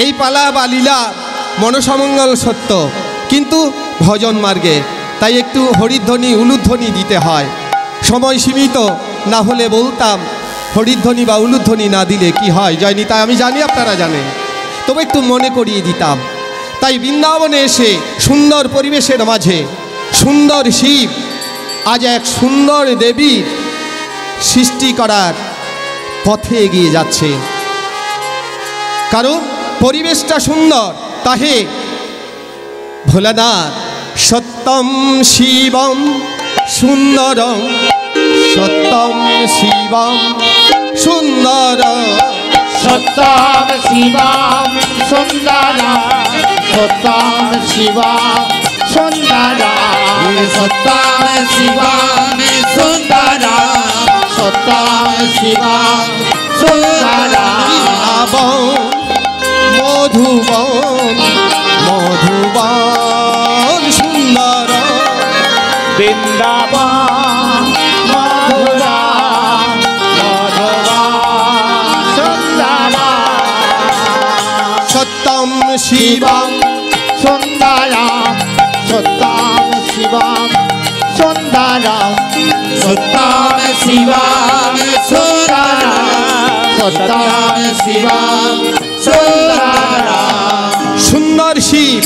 এই পালা বা লীলা মনসামঙ্গল সত্য, কিন্তু ভজন মার্গে, তাই একটু হরিধ্বনি উলুধ্বনি দিতে হয়। সময় সীমিত, না হলে বলতাম হরিধ্বনি বা উলুধ্বনি না দিলে কি হয় জয়নি, তাই আমি জানি আপনারা জানেন, তবে একটু মনে করিয়ে দিতাম। তাই বৃন্দাবনে এসে সুন্দর পরিবেশের মাঝে সুন্দর শিব আজ এক সুন্দর দেবীর সৃষ্টি করার পথে এগিয়ে যাচ্ছে, কারণ পরিবেশটা সুন্দর। তাহে ভোলানাথ সত্যম শিবম সুন্দরম, সত্যম শিবম সুন্দরম, সত্যম শিবম সুন্দরম, সত্যম শিবম সুন্দরম, সত্যম শিবম সুন্দরম, সত্যম শিবম সুন্দরম। মধুবন মধুবন সুন্দর, বৃন্দাবন মধুবন মধুবন সুন্দর, সত্যম শিবম সুন্দরম, সত্যম শিবম সুন্দরম, সত্যম শিবম সুন্দরম, সত্যম শিবম সুন্দরম। সুন্দর শিব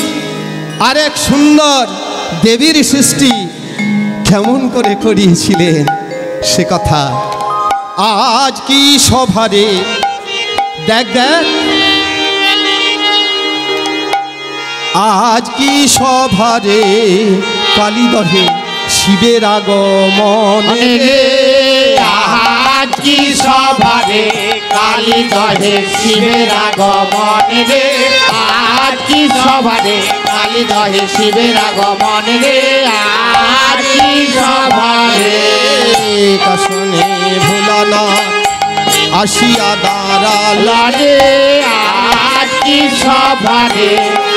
আর এক সুন্দর দেবীর সৃষ্টি কেমন করে করিয়েছিলেন সে কথা আজ কি সভারে। দেখ দেখ আজ কি সভারে কালীদহে শিবের আগমনে, আজ কি সভারে কালীদহে শিবের আগমনে রে, আজ কি সভারে কালীদহে শিবের আগমনে রে, আজ কি সভারে কাশনে ভোলানাথ আসিয়া দাঁড়ালা রে, আজ কি সভারে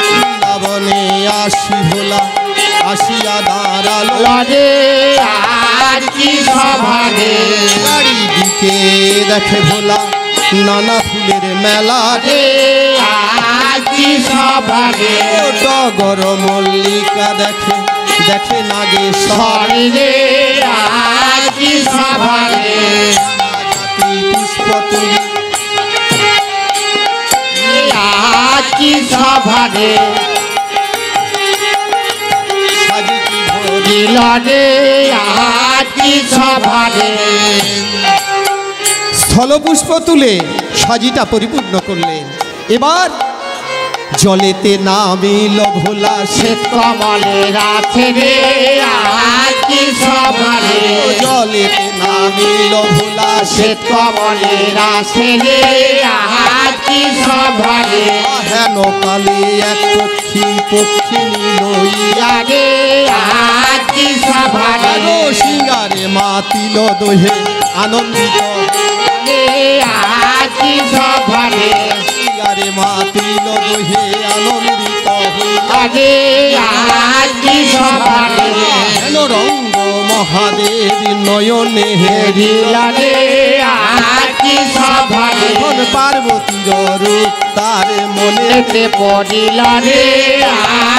বৃন্দাবনে আসি ভোলা আসিয়া দাঁড়ালো রে, আজ কি সভারে চারিদিকে দেখে ভোলা নানা ফুলের মেলা রে, আজ কি সভারে টগর মল্লিকা দেখে দেখে নাগেশ্বর রে, আজ কি সভারে পুষ্প তুলি আজ কি সভারে সাজি কি ভরি দিল রে, আজ কি সভারে স্থলপুষ্প তুলে সাজিটা পরিপূর্ণ করলেন। এবার জলেতে নামিল ভোলা সে কমলের আছে রে, আজ কি সভারে জলেতে নামিল ভোলা সে কমলের আছে রে, আজ কি সভারে হেন কালে এক পক্ষী পক্ষী নিলইয়া রে, আজ কি সভারে সিঙ্গারে মাতিল দোহে আনন্দিত রে, আজ কি সভারে সিঙ্গারে মাতিল দোহে আনন্দিত রে, আজ কি সভারে হেন রঙ্গ মহাদেব নয়নে হেরিল রে, আজ কি সভারে এখন পার্বতীর রূপ তার মনে এতে পড়িল রে,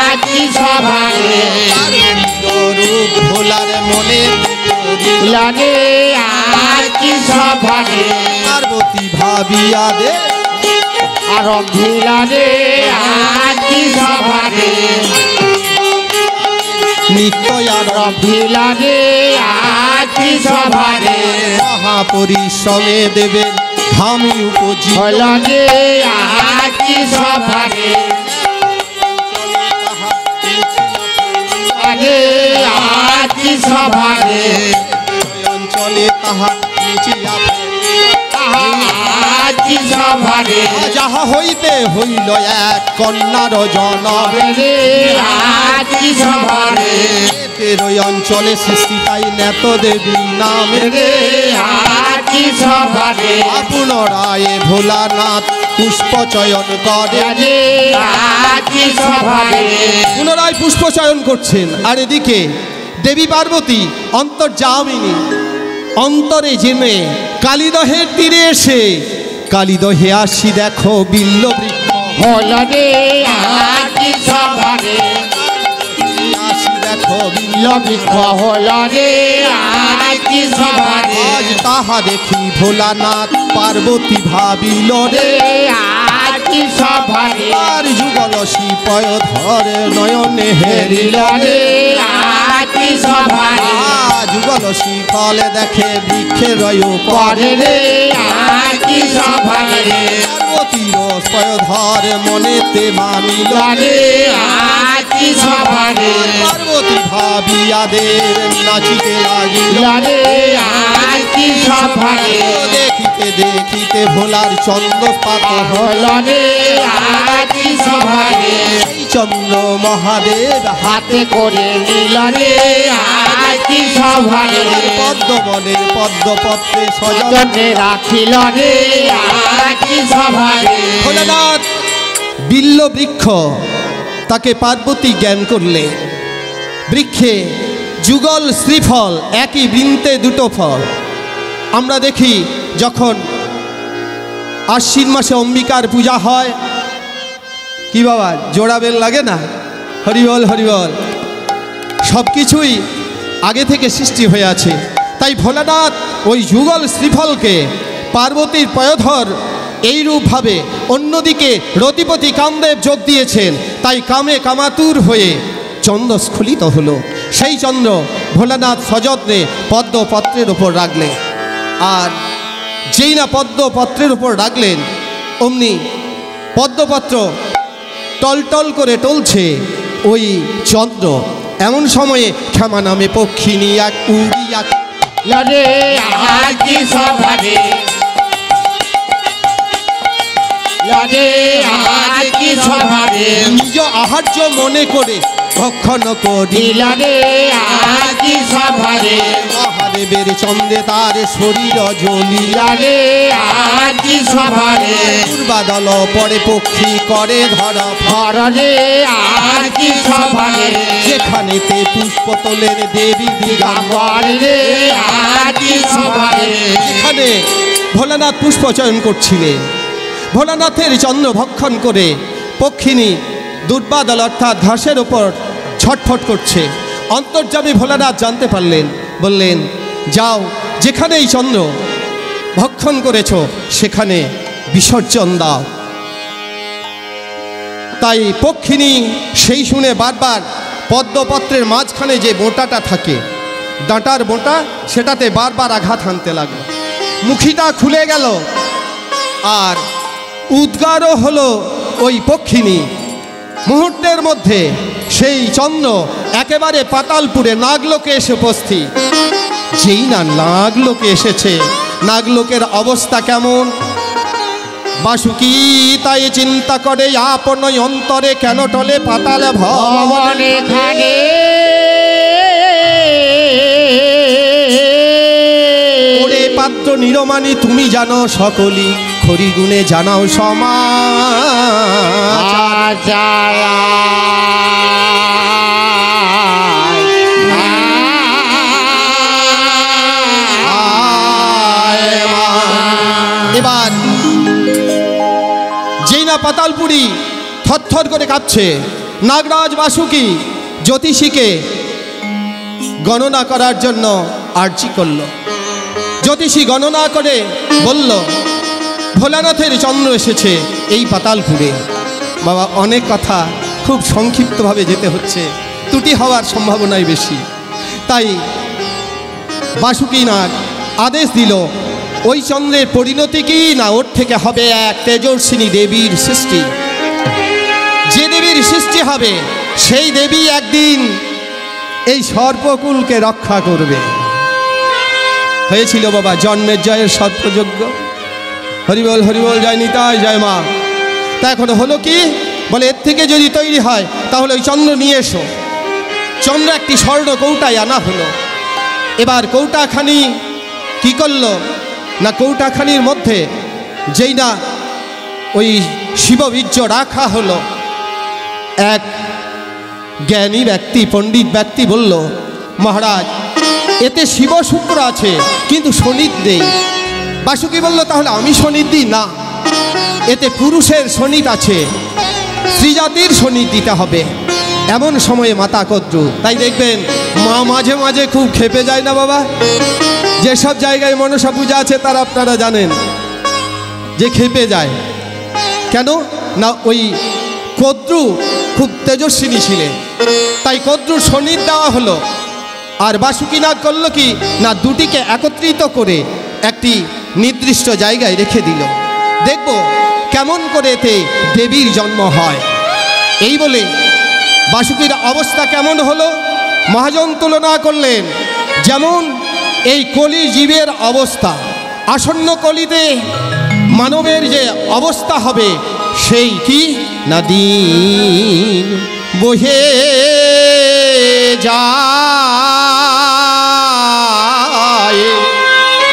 আজ কি সভারে পার্বতীর রূপ ভোলার মনে পড়িল। রে, আজ কি সভারে পার্বতী ভাবিয়া দে আরম্ভিল রে, আজ কি সভারে নিত্য আরম্ভিল রে, আজ কি সভারে মহাপরিশ্রমে দেবেন ধামি উপজীব হল রে, আজ কি সভারে রে, আজ কি সভারে অঞ্চলে তাহা নিচিয়া আজ কি সভারে যাহা হইতে হইল এক কন্যার জনম রে, আজ কি সভারে তেরোই অঞ্চলে সৃষ্টি তাই নেত দেবী নামে রে, আজ কি সভারে পুনরায় ভোলানাথ পুষ্প চয়ন করে রে, আজ কি সভারে পুনরায় পুষ্প চয়ন করছেন। আর এদিকে দেবী পার্বতী অন্তর্যামিনী অন্তরে জেমে কালীদহের তীরে এসে কালীদহে আসি দেখো বিল্ল বৃক্ষ হলো রে আজ সভারে আসি দেখো বিল্ল বৃক্ষ হলো রে আজ সভারে আজ তাহা দেখি ভোলানাথ পার্বতী ভাবিল রে আজ সভারে আর যুগল শিপয় ধরে নয়নে হেরিল রে আজ সভারে যুগল শিফলে দেখে বৃক্ষে রয় পরে রে আজ সভারে পার্বতীর স্বয় ধরে মনেতে মানিল রে আজ সভারে পার্বতী ভাবিয়াদের নাচিতে লাগিল রে আজ সভারে দেখিতে দেখিতে ভোলার চন্দ্র পাত হলো রে আজ সভারে সেই চন্দ্র মহাদেব হাতে করে নিল রে আজ সভারে পদ্মবনের পদ্মপত্রে সজন সজনে রাখিল রে আজ সভারে ভোলানাথ বিল্ল বৃক্ষ তাকে পার্বতী জ্ঞান করলে বৃক্ষে যুগল শ্রীফল একই বৃন্তে দুটো ফল। আমরা দেখি যখন আশ্বিন মাসে অম্বিকার পূজা হয় কি বাবা জোড়া বেল লাগে না, হরিবল হরিবল, সব কিছুই আগে থেকে সৃষ্টি হয়ে আছে। তাই ভোলানাথ ওই যুগল শ্রীফলকে পার্বতীর পয়োধর এইরূপভাবে অন্যদিকে রতিপতি কামদেব যোগ দিয়েছেন। তাই কামে কামাতুর হয়ে চন্দ্র স্খলিত হলো। সেই চন্দ্র ভোলানাথ সযত্নে পদ্মপত্রের ওপর রাখলেন। আর যেই না পদ্মপত্রের ওপর রাখলেন অমনি পদ্মপত্র টলটল করে টলছে ওই চন্দ্র। এমন সময়ে ক্ষমা নামে পক্ষিণী এক উড়িয়া রে আজ সভারে রে আজ সভারে নিজ আহার্য মনে করে ভক্ষণ করি রে আজ সভারে মহাদেবের চন্দ্রে তার শরীর জ্বলিল রে আজ সভারে পূর্বাদল পরে পক্ষী করে ধর রে আজ সভারে যেখানেতে পুষ্প তোলের দেবী দিগম্বর রে আজ সভারে এখানে ভোলানাথ পুষ্প চয়ন করছিলেন। ভোলানাথের চন্দ্র ভক্ষণ করে পক্ষিণী দুর্বাদল অর্থাৎ ঘাসের ওপর ছটফট করছে। অন্তর্যামী ভোলানাথ জানতে পারলেন, বললেন যাও যেখানে এই চন্দ্র ভক্ষণ করেছ সেখানে বিসর্জন দাও। তাই পক্ষিণী সেই শুনে বারবার পদ্মপত্রের মাঝখানে যে বোঁটাটা থাকে ডাঁটার বোঁটা সেটাতে বারবার আঘাত হানতে লাগলো। মুখিটা খুলে গেল আর উদ্গারও হলো ওই পক্ষিণী। মুহূর্তের মধ্যে সেই চন্দ্র একেবারে পাতালপুরে নাগলোকে এসে উপস্থিত। যেই না নাগলোকে এসেছে, নাগলোকের অবস্থা কেমন? বাসুকি তাই চিন্তা করে আপন অন্তরে কেন টলে পাতালে ভবনে খানে ওরে পাত্র নিরমানি তুমি জানো সকলি খরি গুণে জানাও সমাজ। এবার যেই না পাতালপুরি থরথর করে কাঁপছে, নাগরাজ বাসুকি জ্যোতিষীকে গণনা করার জন্য আর্জি করল। জ্যোতিষী গণনা করে বলল ভোলানাথের চন্দ্র এসেছে এই পাতালপুরে। বাবা অনেক কথা খুব সংক্ষিপ্তভাবে যেতে হচ্ছে, ত্রুটি হওয়ার সম্ভাবনাই বেশি। তাই বাসুকি নাগ আদেশ দিল ওই চন্দ্রের পরিণতি কি না ওর থেকে হবে এক তেজস্বিনী দেবীর সৃষ্টি। যে দেবীর সৃষ্টি হবে সেই দেবী একদিন এই সর্পকুলকে রক্ষা করবে। হয়েছিল বাবা জন্মের জয়ের সর্পযজ্ঞ। হরিবল হরিবল জয় নিতাই জয় মা। তা এখন হলো কি বলে এর থেকে যদি তৈরি হয় তাহলে ওই চন্দ্র নিয়ে এসো। চন্দ্র একটি স্বর্ণ কৌটায় আনা হলো। এবার কৌটাখানি কি করলো না কৌটাখানির মধ্যে যেই না ওই শিববীর্য রাখা হলো, এক জ্ঞানী ব্যক্তি পণ্ডিত ব্যক্তি বলল মহারাজ এতে শিব শুক্র আছে কিন্তু শনির নেই। বাসুকি বলল তাহলে আমি শনির দিই না, এতে পুরুষের শনিত আছে স্ত্রীজাতির শনি দিতে হবে এমন সময়ে মাতা কদ্রু। তাই দেখবেন মা মাঝে মাঝে খুব খেপে যায় না বাবা? যেসব জায়গায় মনসা পূজা আছে তারা আপনারা জানেন যে খেপে যায় কেন না, ওই কদ্রু খুব তেজস্বিনী ছিলেন, তাই কদ্রু শনির দেওয়া হলো। আর বাসুকীনাথ করলো কি না, দুটিকে একত্রিত করে একটি নির্দিষ্ট জায়গায় রেখে দিল। দেখব কেমন করে এতে দেবীর জন্ম হয়। এই বলে বাসুকীর অবস্থা কেমন হলো মহাজন তুলনা করলেন। যেমন এই কলি জীবের অবস্থা, আসন্ন কলিতে মানবের যে অবস্থা হবে সেই কি না দিন বহে যায়,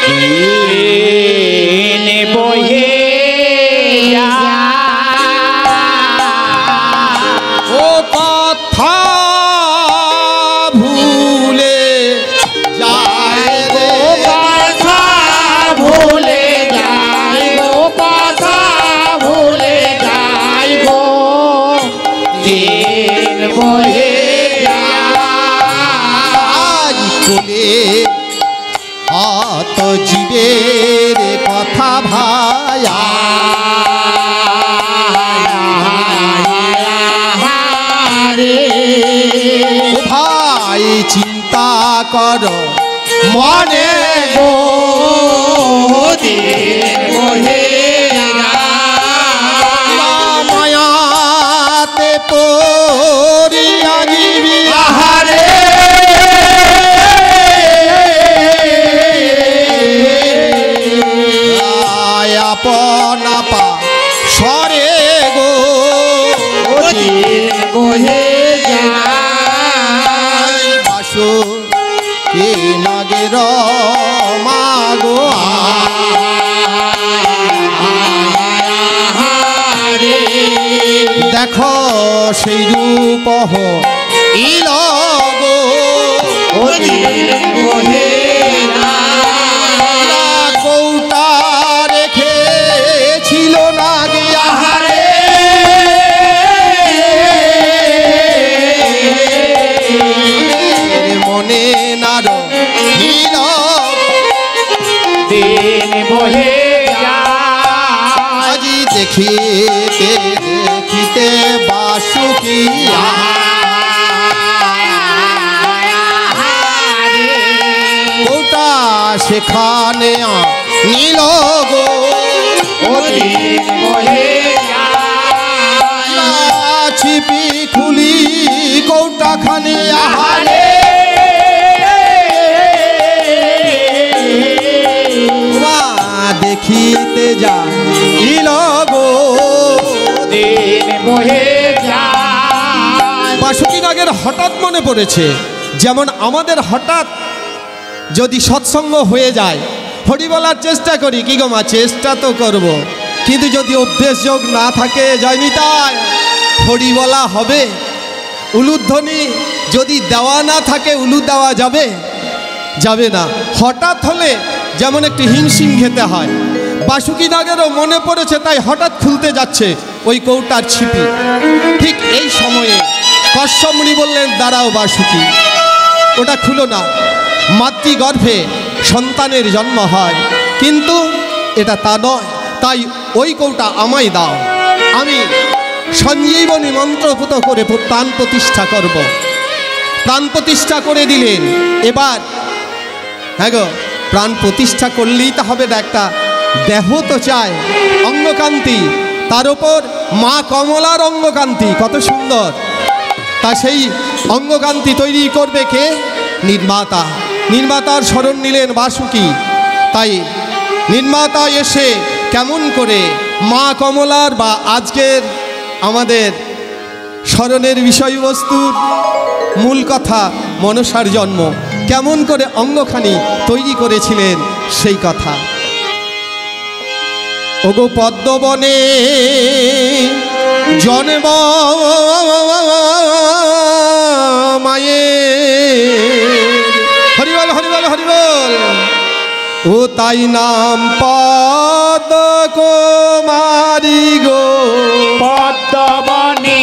দিন বহে ও কথা ভুলে যায় রে, কথা ভুলে যাই গো, কথা ভুলে যাই গো, দিন বহে আজ কোলে হাত জীবের কথা ভায়া, ও ভাই চিন্তা কর মনে গো, দিন বহে মায়াতে পড়িয়া জীবি আহারে আপন আপা সরে গো, দিন বহে বাসু কে নাগের মাগো, দেখো সেই রূপ ইল গো, দিন বহে কৌটা রেখেছিল না গিয়া আহারে মনে নার হিল, দিন বহে আজি দেখিতে দেখিতে বাসুকি কৌটা সেখানে নীল গো, দিন বহে ছিপি খুলি কৌটা খানে আহারে দেখিতে যা ইল গো, দিন বহে বাসুকীনাগের হঠাৎ মনে পড়েছে, যেমন আমাদের হঠাৎ যদি সৎসঙ্গ হয়ে যায় হরি বলার চেষ্টা করি, কি গো মা চেষ্টা তো করব, কিন্তু যদি অভ্যেস যোগ না থাকে জয়নিতাই হরি বলা হবে? উলুধ্বনি যদি দেওয়া না থাকে উলু দেওয়া যাবে? যাবে না। হঠাৎ হলে যেমন একটু হিমশিম খেতে হয়, বাসুকীনাগেরও মনে পড়েছে, তাই হঠাৎ খুলতে যাচ্ছে ওই কৌটার ছিপি। ঠিক এই সময়ে কশ্যপ মুনি বললেন, দাঁড়াও বাসুকী, ওটা খুলো না, মাতৃগর্ভে সন্তানের জন্ম হয়, কিন্তু এটা তা নয়, তাই ওই কৌটা আমায় দাও, আমি সঞ্জীবনী মন্ত্রপুত করে প্রাণ প্রতিষ্ঠা করব। প্রাণ প্রতিষ্ঠা করে দিলেন। এবার হ্যাঁ গো, প্রাণ প্রতিষ্ঠা করলেই তো হবে না, একটা দেহ তো চায়, অঙ্গকান্তি, তার উপর মা কমলার অঙ্গকান্তি কত সুন্দর, তা সেই অঙ্গকান্তি তৈরি করবে কে? নির্মাতা। নির্মাতার শরণ নিলেন বাসুকী। তাই নির্মাতা এসে কেমন করে মা কমলার বা আজকের আমাদের স্মরণের বিষয়বস্তুর মূল কথা মনসার জন্ম, কেমন করে অঙ্গখানি তৈরি করেছিলেন সেই কথা। ওগো পদ্মবনে জন্ম মায়ে, হরিবল হরিবল হরিবল, ও তাই নাম পদ কুমারী গো, পদ্মবনে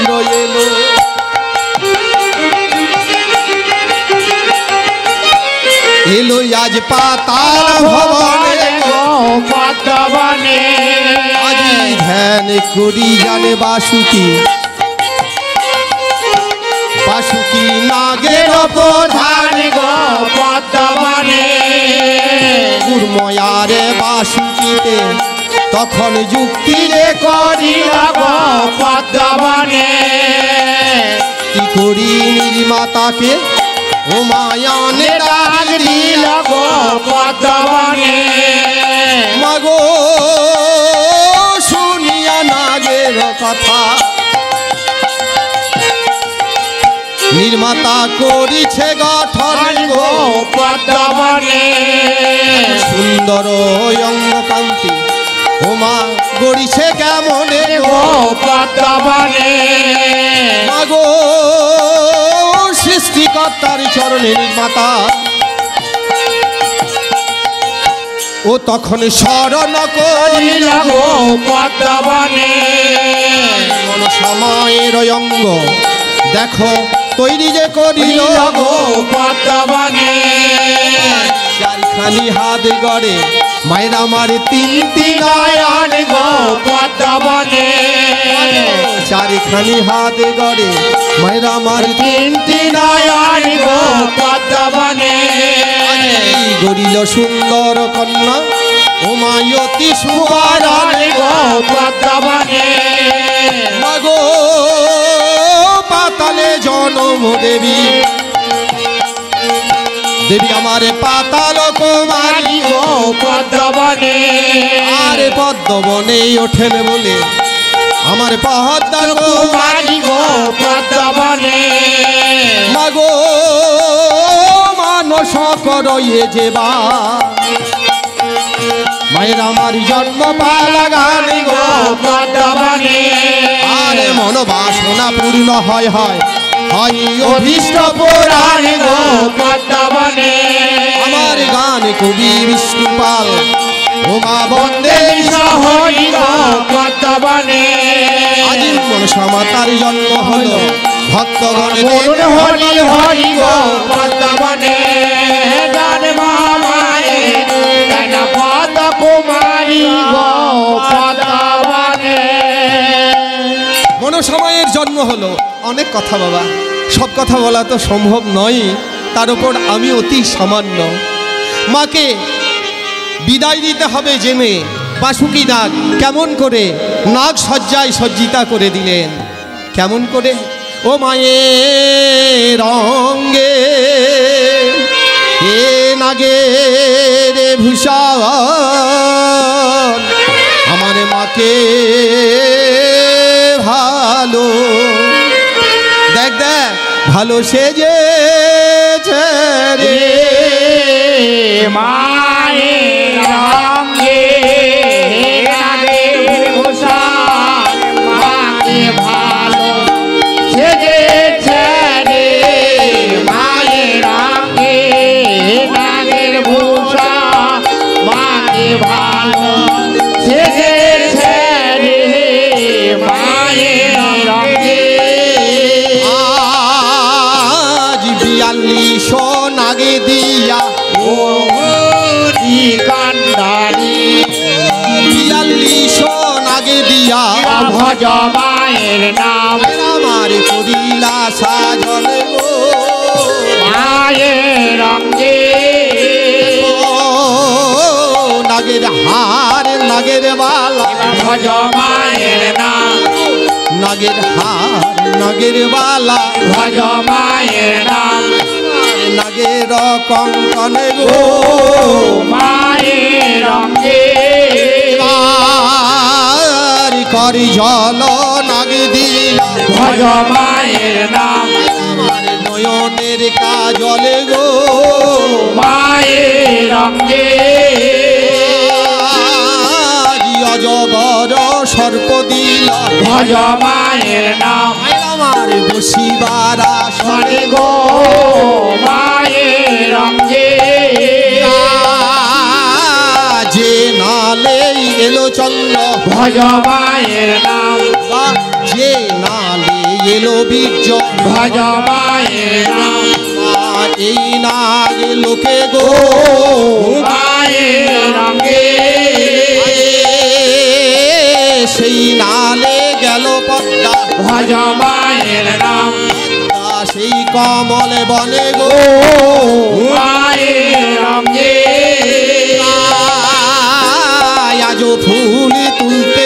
চন্দ্র এলো এলো আজ পাতাল ভবনে পদ্মবনে আজি ধ্যান করি জানে বাসুকি বাসুকি নাগের প্রধান গো পদ্মবনে গুরময়ারে বাসুকিতে তখন যুক্তি রে করিল গো পদ্মবনে কি করি নির্মাতাকে ও মায়ানে ডাক দিল গো পদ্মবনে মাগো শুনিয়া নাগের কথা নির্মাতা করিছে গঠন গো পদ্মবনে সুন্দর অঙ্গ কান্তি ও মা গড়িছে কেমনে গো পদ্মবনে মাগো সৃষ্টিকর্তার চরণে নির্মাতা ও তখন শরণ করিল গো পদ্মবনে কোন সময়ের অঙ্গ দেখো তৈরি যে করিল গো পদ্মবনে চারখানি হাত গড়ে মায়ের আমার তিনটি নয়ন গো পদ্মবনে চারখানি হাত গড়ে মায়ের আমার তিনটি নয়ন গো পদ্মবনে গড়িল সুন্দর কন্যা ও মায়তি সুবরণ গো পদ্মবনে মাগো পাতালে জনম দেবী দেবী আমারে পাতাল কুমারী গো পদ্মবনে আরে পদ্মবনে ওঠেন বলে আমার পদ্মার কুমারী গো পদ্মবনে মাগো মানস করয়ে যেবা মায়ের আমার জন্ম পালা গান গো পদ্মবনে আরে মন বাসনা পূর্ণ হয় হয় হয় অভীষ্ট পুরাণ গো পদ্মবনে আমার গান কবি বিষ্ণুপাল ও মা বন্দে হরি গো পদ্মবনে আজি মনসামাতার জন্ম হলো ভক্তগণ বলুন হরি হরি গো পদ্মবনে গান মামায়ে গান পদ কুমারী গো পদ্মবনে মনসামায়ের জন্ম হলো অনেক কথা বাবা সব কথা বলা তো সম্ভব নয় তার উপর আমি অতি সামান্য মাকে বিদায় দিতে হবে জেনে বাসুকি নাগ কেমন করে নাগ সজ্জায় সজ্জিতা করে দিলেন কেমন করে ও মায়ের রঙ্গে এ নাগের ভূষণ আমার মাকে ভালো দেখ দেখ ভালো সেজেছে রে মায়ের রঙে নাগের ভূষণ মাকে ভালো সেজেছে রে মায়ের রঙে নাগের ভূষণ মাকে ভালো সেজেছে রে মায়ের রঙে আজ 42 নাগে দিয়া ও কান্দারি 42 নাগে দিয়া ভজ মায়ের নাম আমার করিলা সাজন গো মায়ের রঙে ও নাগের হার নাগের বালা ভজ মায়ের নাম নাগের হার নাগের বালা ভজ মায়ের নাম নাগের কঙ্কন গো ও মায়ের রঙে আর করি জল নাগে দিলা ভজ মায়ের নাম আমার নয়নের কাজল গো মায়ের রঙে অজগর সর্প দিল ভজ মায়ের নাম আমার বসিবার আসনে সরে গো মায়ের রঙে যে নালেই এলো চন্দ্র ভজ মায়ের নাম যে নালেই এলো বীর্য ভজ মায়ের নাম আর এই নাগ লোকে গো মায়ের রঙে সেই নালে গেল পদ্মা ভজ মায়ের নাম সেই কমলে বনে গো মায়ের রঙে আজ ফুল তুলতে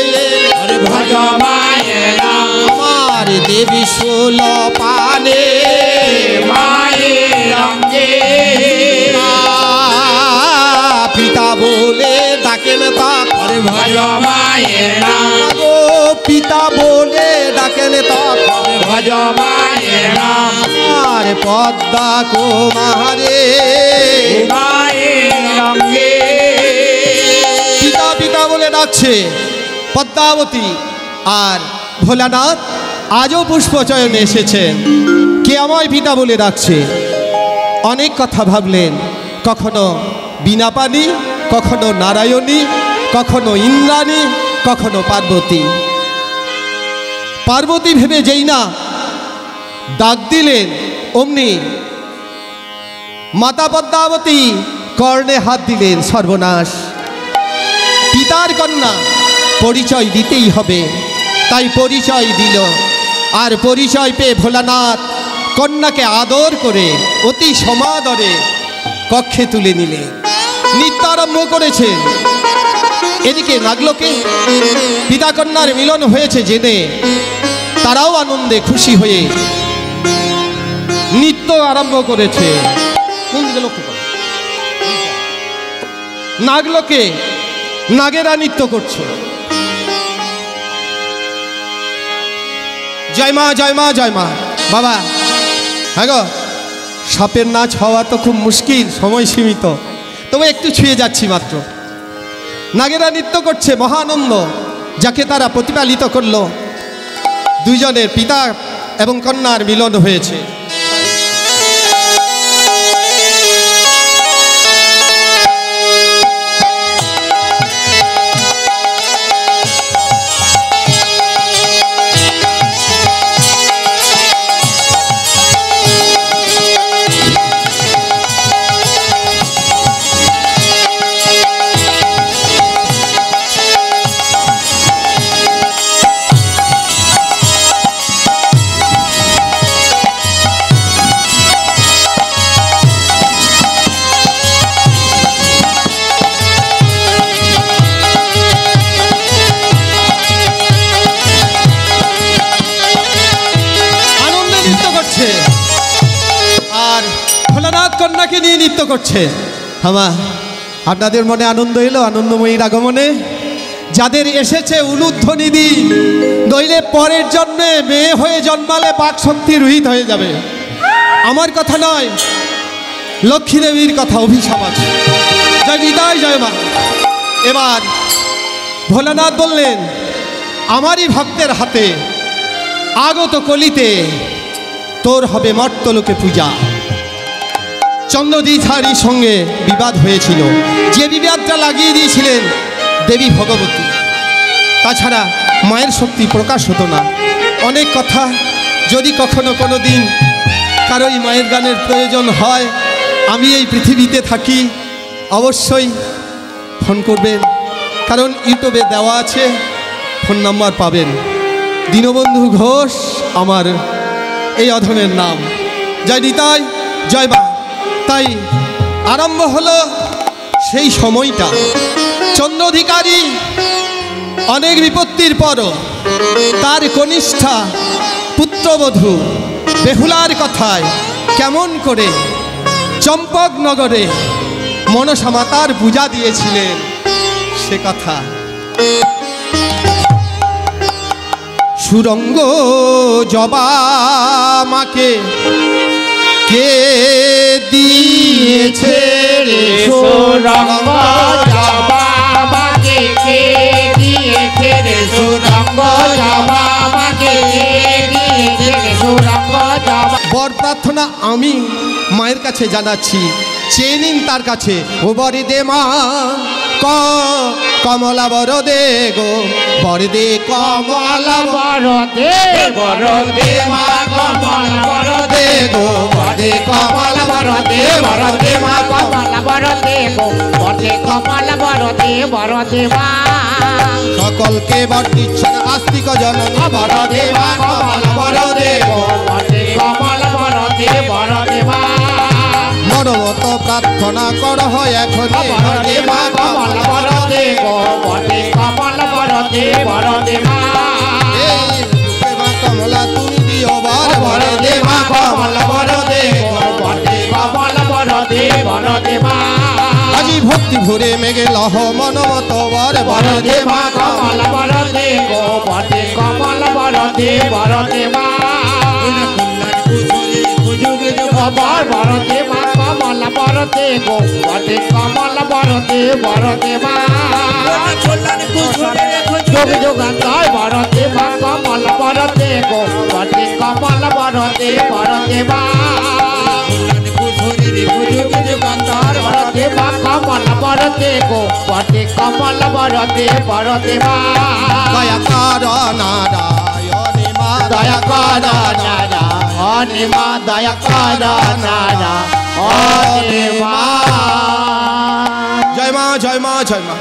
ভজ মায়ের নাম আমার দেবী ষোল পানে মায়ের রঙে পিতা বলে ডাকেন তাক ভজ মায়ের নাম গো পিতা বলে ডাকেন তাক ভজ মায়ের নাম আর পদ্মা কুমারে মায়ের রঙে পিতা পিতা বলে ডাকছে পদ্মাবতী। আর ভোলানাথ আজও পুষ্পচয়নে এসেছেন, কে আমায় পিতা বলে ডাকছে। অনেক কথা ভাবলেন, কখনো বীণাপাণি, কখনো নারায়ণী, কখনো ইন্দ্রাণী, কখনো পার্বতী। পার্বতী ভেবে যেই না ডাক দিলেন, অমনি মাতা পদ্মাবতী কর্ণে হাত দিলেন। সর্বনাশ, পিতার কন্যা পরিচয় দিতেই হবে, তাই পরিচয় দিল। আর পরিচয় পেয়ে ভোলানাথ কন্যাকে আদর করে অতি সমাদরে কক্ষে তুলে নিলে নৃত্য আরম্ভ করেছেন। এদিকে নাগলোকে পিতা কন্যার মিলন হয়েছে জেনে তারাও আনন্দে খুশি হয়ে নৃত্য আরম্ভ করেছে। কোন দিকে লক্ষ্য করো, নাগলোকে নাগেরা নৃত্য করছে। জয় মা জয় মা জয় মা। বাবা হ্যাঁ গো, সাপের নাচ হওয়া তো খুব মুশকিল, সময় সীমিত, তবে একটু ছুঁয়ে যাচ্ছি মাত্র। নাগেরা নৃত্য করছে, মহানন্দ যাকে তারা প্রতিপালিত করলো। দুইজনের পিতা এবং কন্যার মিলন হয়েছে। আর ভোলানাথ কন্যাকে নিয়ে নৃত্য করছে। হামা, আপনাদের মনে আনন্দ এলো আনন্দময়ীর আগমনে? যাদের এসেছে উলুধ্বনি দিন, নইলে পরের জন্মে মেয়ে হয়ে জন্মালে পাক শক্তি রহিত হয়ে যাবে। আমার কথা নয়, লক্ষ্মী দেবীর কথা, অভিশাপ আছে। জয় বিদায় জয় মা। এবার ভোলানাথ বললেন, আমারই ভক্তের হাতে আগত কলিতে তোর হবে মর্তলোকে পূজা। চন্দ্রদ্বিধারীর সঙ্গে বিবাদ হয়েছিল, যে বিবাদটা লাগিয়ে দিয়েছিলেন দেবী ভগবতী। তাছাড়া মায়ের শক্তি প্রকাশ হতো না। অনেক কথা, যদি কখনো কোনো দিন কারোই মায়ের গানের প্রয়োজন হয়, আমি এই পৃথিবীতে থাকি, অবশ্যই ফোন করবেন, কারণ ইউটিউবে দেওয়া আছে, ফোন নাম্বার পাবেন। দীনবন্ধু ঘোষ আমার এই অধমের নাম। জয় নিতাই জয় মা। তাই আরম্ভ হলো সেই সময়টা। চন্দ্রাধিকারী অনেক বিপত্তির পরও তার কনিষ্ঠা পুত্রবধূ বেহুলার কথায় কেমন করে চম্পকনগরে মনসা মাতার পূজা দিয়েছিলেন সে কথা। সুরঙ্গ জবা মাকে কে দিয়েছে রে? সুরঙ্গ জবা মাকে কে দিয়েছে রে? সুরঙ্গ জবা মাকে কে দিয়েছে রে? সুরঙ্গ জবা বর প্রার্থনা আমি মায়ের কাছে জানাচ্ছি, চেয়ে নিন তার কাছে। ও বরে দে মা কমলা বর দে গো, বর দে কমলা বর দে মা কমলা বর দে গো, বর দে কমলা বর দে মা কমলা বর দে গো, বর দে কমলা বর দে মা। সকলকে বর দিচ্ছেন আস্তিক জননী, বর দে মা কমলা বর দে গো, বর দে কমলা বর দে মা। মনমত প্রার্থনা কর হয় এখন, বর দে মা কমলা বর দে গো, বর দে কমলা বর দে মা। এই মা কমলা তুমি দিও বর, বর দে মা কমলা বর দে গো, বর দে কমলা বর দে মা। আজি ভক্তি ভরে মেঘে লহ মনমত বর, বর দে মা কমলা বর দে গো, বর দে কমলা বর দে মা। বর দে মা কমলা বর দে গো, বর দে কমলা বর দে মা। যোগ যোগান্তর বর দে মা কমলা বর দে গো, বর দে কমলা বর দে মা। বর দে মা কমলা বর দে গো, বর দে কমলা বর দে মা। দয়া কর নারায়ণী মা, দয়া কর নারায়ণী মা, দয়া কর নারায়ণী মা। জয় মা জয় মা জয় মা।